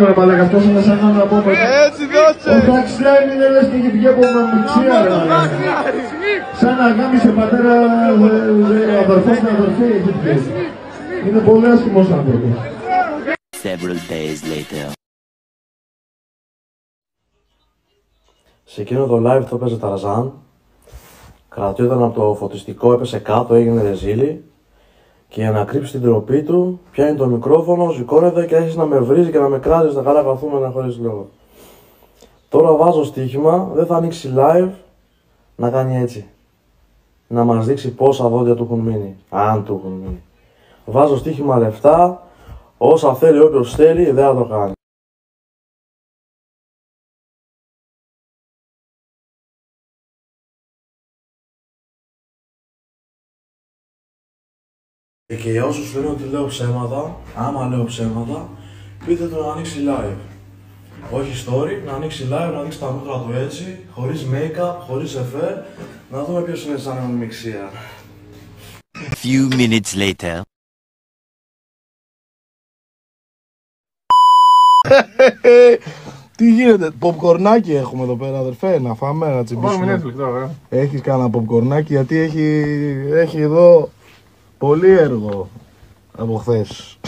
Αυτός είναι σαν να πω έτσι δώσε! Ο Backslide είναι λες και έχει βγει από μαμουτσία. Σαν να γάμισε πατέρα αδερφός με αδερφή έχει βγει. Είναι πολύ άσχημος άνθρωπος. Σε εκείνο το live το έπαιζε Ταρζάν. Κρατιόταν από το φωτιστικό, έπεσε κάτω, έγινε ρεζίλι. Και για να κρύψει την τροπή του, πιάνει το μικρόφωνο, σηκώνεται και άρχισε να με βρίζει και να με κράζει στα καλά καθούμενα χωρίς λόγο. Τώρα βάζω στοίχημα, δεν θα ανοίξει live, να κάνει έτσι. Να μας δείξει πόσα δόντια του έχουν μείνει, αν του έχουν μείνει. Βάζω στοίχημα λεφτά, όσα θέλει όποιος θέλει, δεν θα το κάνει. Και για όσους λένε ότι λέω ψέματα, άμα λέω ψέματα, πείτε το να ανοίξει live. Όχι story, να ανοίξει live, να ανοίξει τα μούτρα του έτσι, χωρίς make-up, χωρίς εφέ, να δούμε ποιος είναι σαν μιξία. Few minutes later. Τι γίνεται, ποπκορνάκι έχουμε εδώ πέρα αδερφέ, να φάμε, να τσιμπήσουμε. Έχεις κανένα ποπκορνάκι, γιατί έχει εδώ πολύ έργο από χθες.